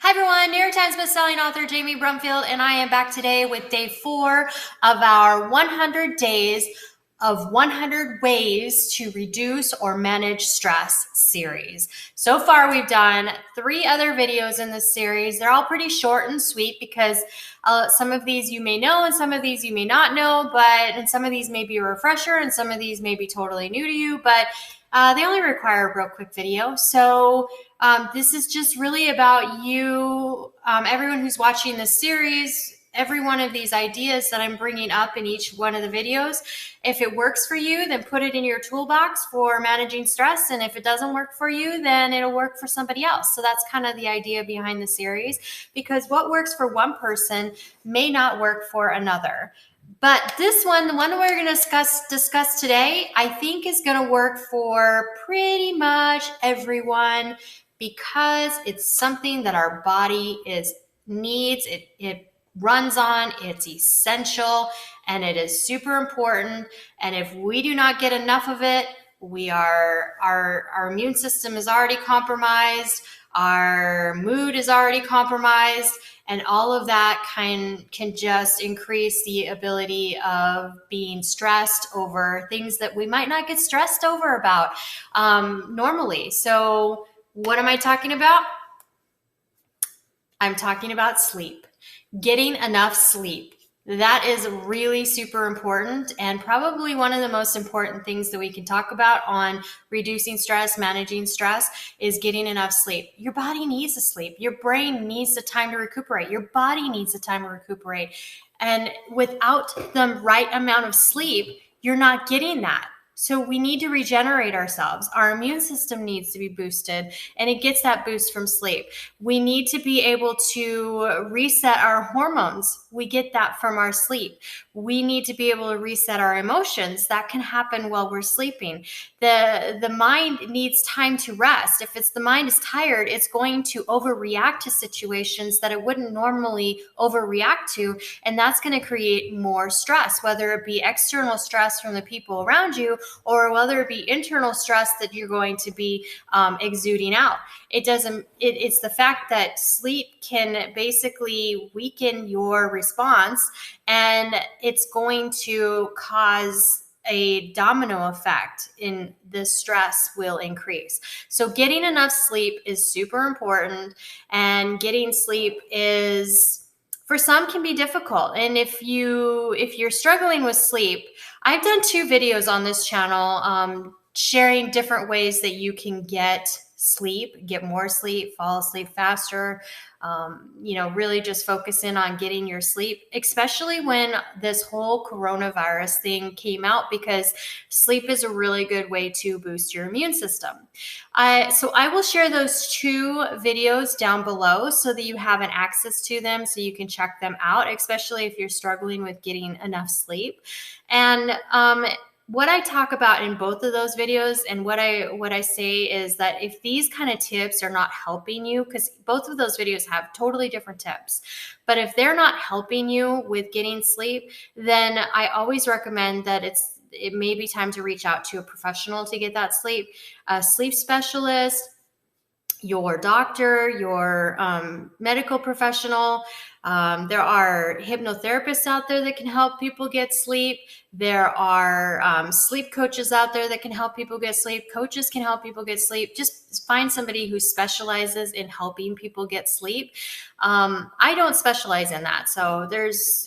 Hi everyone, New York Times bestselling author Jamie Brumfield, and I am back today with day 4 of our 100 days of 100 ways to reduce or manage stress series. So far, we've done 3 other videos in this series. They're all pretty short and sweet because some of these you may know and some of these you may not know, and some of these may be a refresher and some of these may be totally new to you, but they only require a real quick video. So this is just really about you, everyone who's watching this series, every one of these ideas that I'm bringing up in each one of the videos. If it works for you, then put it in your toolbox for managing stress. And if it doesn't work for you, then it'll work for somebody else. So that's kind of the idea behind the series, because what works for one person may not work for another. But this one, the one we're going to discuss today, I think is going to work for pretty much everyone because it's something that our body needs. It runs on, it's essential, and it is super important. And if we do not get enough of it, our immune system is already compromised, our mood is already compromised, and all of that can just increase the ability of being stressed over things that we might not get stressed over about normally. So what am I talking about? I'm talking about sleep. Getting enough sleep. That is really super important and probably one of the most important things that we can talk about on reducing stress, managing stress, is getting enough sleep. Your body needs to sleep. Your brain needs the time to recuperate. Your body needs the time to recuperate. And without the right amount of sleep, you're not getting that. So we need to regenerate ourselves. Our immune system needs to be boosted, and it gets that boost from sleep. We need to be able to reset our hormones. We get that from our sleep. We need to be able to reset our emotions. That can happen while we're sleeping. The mind needs time to rest. If the mind is tired, it's going to overreact to situations that it wouldn't normally overreact to, and that's going to create more stress, whether it be external stress from the people around you or whether it be internal stress that you're going to be exuding out. It's the fact that sleep can basically weaken your response, and it's going to cause a domino effect in the stress will increase. So getting enough sleep is super important, and getting sleep is, for some, can be difficult. And if you're struggling with sleep, I've done 2 videos on this channel sharing different ways that you can get more sleep, fall asleep faster, really just focus in on getting your sleep, especially when this whole coronavirus thing came out, because sleep is a really good way to boost your immune system. So I will share those 2 videos down below so that you have an access to them so you can check them out, especially if you're struggling with getting enough sleep. And what I talk about in both of those videos, and what I say is that if these kind of tips are not helping you, because both of those videos have totally different tips, but if they're not helping you with getting sleep, then I always recommend that it may be time to reach out to a professional to get that sleep, a sleep specialist, your doctor, your medical professional. There are hypnotherapists out there that can help people get sleep. There are sleep coaches out there that can help people get sleep. Coaches can help people get sleep. Just find somebody who specializes in helping people get sleep. I don't specialize in that. So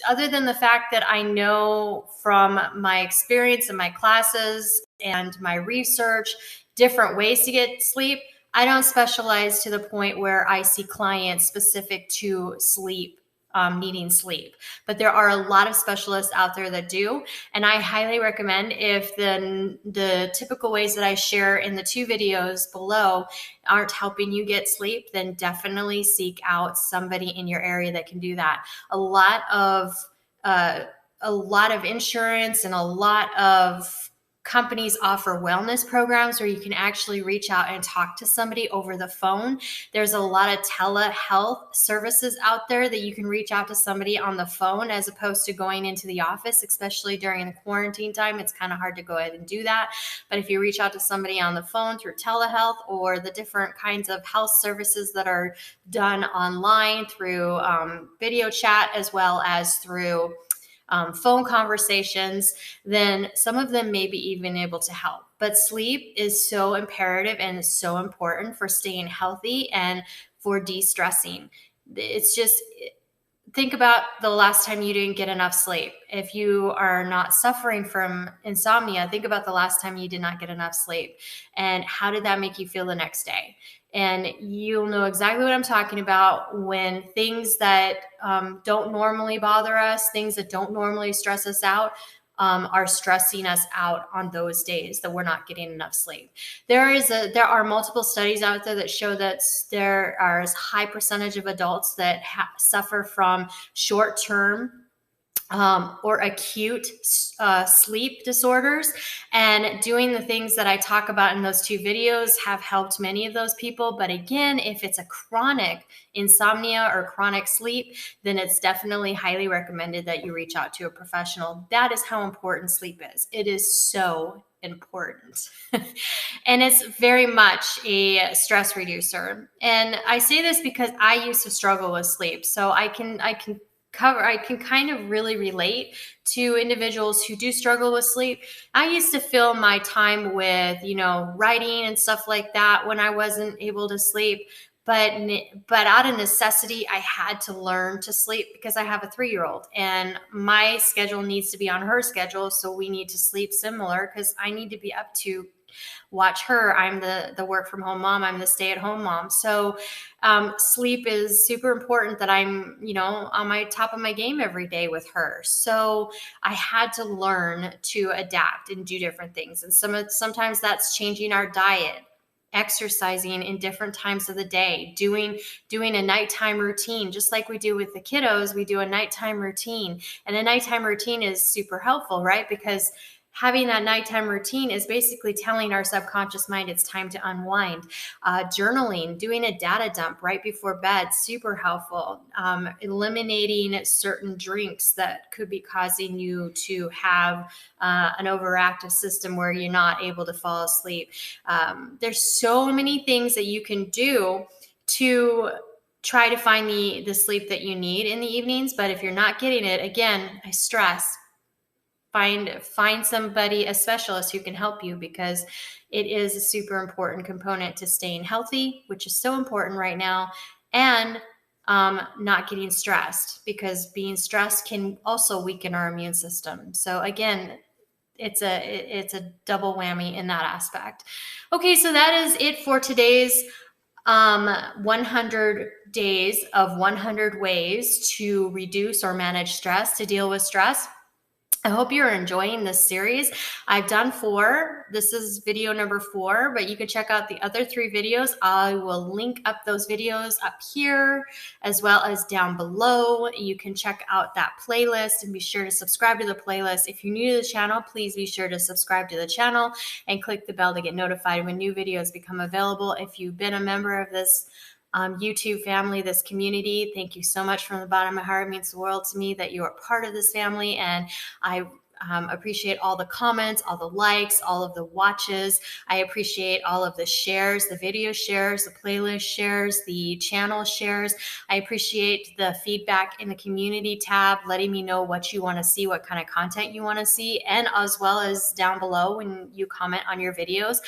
other than the fact that I know from my experience in my classes and my research, different ways to get sleep, I don't specialize to the point where I see clients specific to sleep, needing sleep. But there are a lot of specialists out there that do. And I highly recommend, if the typical ways that I share in the 2 videos below aren't helping you get sleep, then definitely seek out somebody in your area that can do that. A lot of insurance and a lot of companies offer wellness programs where you can actually reach out and talk to somebody over the phone. There's a lot of telehealth services out there that you can reach out to somebody on the phone as opposed to going into the office, especially during the quarantine time. It's kind of hard to go ahead and do that. But if you reach out to somebody on the phone through telehealth or the different kinds of health services that are done online through video chat as well as through phone conversations, then some of them may be even able to help. But sleep is so imperative and so important for staying healthy and for de-stressing. It's just, think about the last time you didn't get enough sleep. If you are not suffering from insomnia, think about the last time you did not get enough sleep and how did that make you feel the next day? And you'll know exactly what I'm talking about when things that don't normally bother us, things that don't normally stress us out, are stressing us out on those days that we're not getting enough sleep. There are multiple studies out there that show that there are a high percentage of adults that suffer from short-term or acute sleep disorders. And doing the things that I talk about in those 2 videos have helped many of those people. But again, if it's a chronic insomnia or chronic sleep, then it's definitely highly recommended that you reach out to a professional. That is how important sleep is. It is so important. And it's very much a stress reducer. And I say this because I used to struggle with sleep. So I can kind of really relate to individuals who do struggle with sleep. I used to fill my time with, writing and stuff like that when I wasn't able to sleep. But out of necessity, I had to learn to sleep because I have a 3-year-old and my schedule needs to be on her schedule. So we need to sleep similar because I need to be up to watch her. I'm the work from home mom. I'm the stay at home mom. So sleep is super important that I'm, on my top of my game every day with her. So I had to learn to adapt and do different things. And sometimes that's changing our diet, exercising in different times of the day, doing a nighttime routine, just like we do with the kiddos. We do a nighttime routine, and a nighttime routine is super helpful, right? Because having that nighttime routine is basically telling our subconscious mind it's time to unwind. Journaling, doing a data dump right before bed, super helpful. Eliminating certain drinks that could be causing you to have an overactive system where you're not able to fall asleep. There's so many things that you can do to try to find the sleep that you need in the evenings. But if you're not getting it, again, I stress, find somebody, a specialist who can help you, because it is a super important component to staying healthy, which is so important right now, and not getting stressed, because being stressed can also weaken our immune system. So again, it's a double whammy in that aspect. Okay, so that is it for today's 100 days of 100 ways to reduce or manage stress, to deal with stress. I hope you're enjoying this series. I've done 4. This is video number 4, but you can check out the other 3 videos. I will link up those videos up here as well as down below. You can check out that playlist and be sure to subscribe to the playlist. If you're new to the channel, please be sure to subscribe to the channel and click the bell to get notified when new videos become available. If you've been a member of this YouTube family, this community, thank you so much from the bottom of my heart. It means the world to me that you are part of this family, and I appreciate all the comments, all the likes, all of the watches. I appreciate all of the shares, the video shares, the playlist shares, the channel shares. I appreciate the feedback in the community tab, letting me know what you want to see, what kind of content you want to see, and as well as down below when you comment on your videos.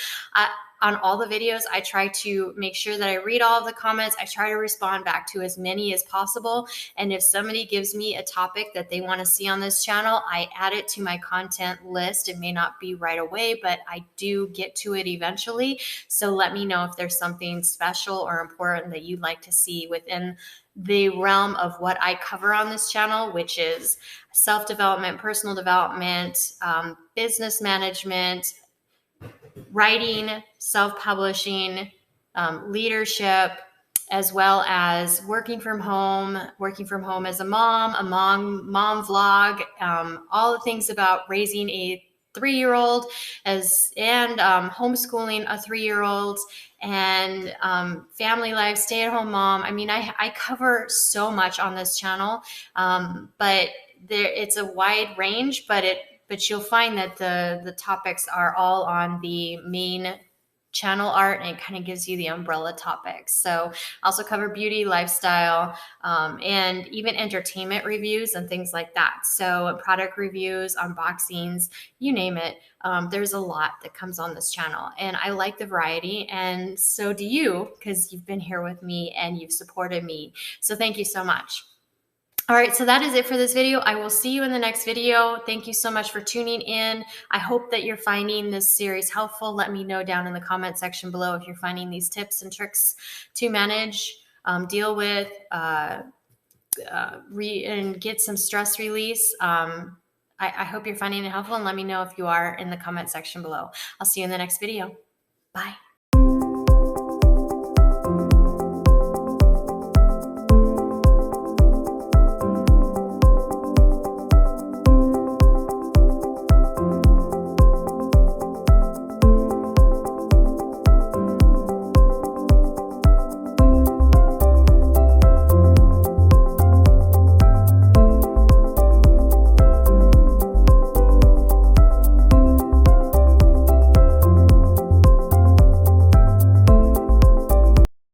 On all the videos, I try to make sure that I read all of the comments. I try to respond back to as many as possible. And if somebody gives me a topic that they want to see on this channel, I add it to my content list. It may not be right away, but I do get to it eventually. So let me know if there's something special or important that you'd like to see within the realm of what I cover on this channel, which is self-development, personal development, business management, writing, self-publishing, leadership, as well as working from home as a mom vlog, all the things about raising a 3-year-old and homeschooling a 3-year-old and family life, stay-at-home mom. I mean, I cover so much on this channel, but it's a wide range, but you'll find that the topics are all on the main channel art, and it kind of gives you the umbrella topics. So I also cover beauty, lifestyle, and even entertainment reviews and things like that. So product reviews, unboxings, you name it. There's a lot that comes on this channel, and I like the variety, and so do you, because you've been here with me and you've supported me. So thank you so much. All right, so that is it for this video. I will see you in the next video. Thank you so much for tuning in. I hope that you're finding this series helpful. Let me know down in the comment section below if you're finding these tips and tricks to manage, deal with, and get some stress release. I hope you're finding it helpful, and let me know if you are in the comment section below. I'll see you in the next video. Bye.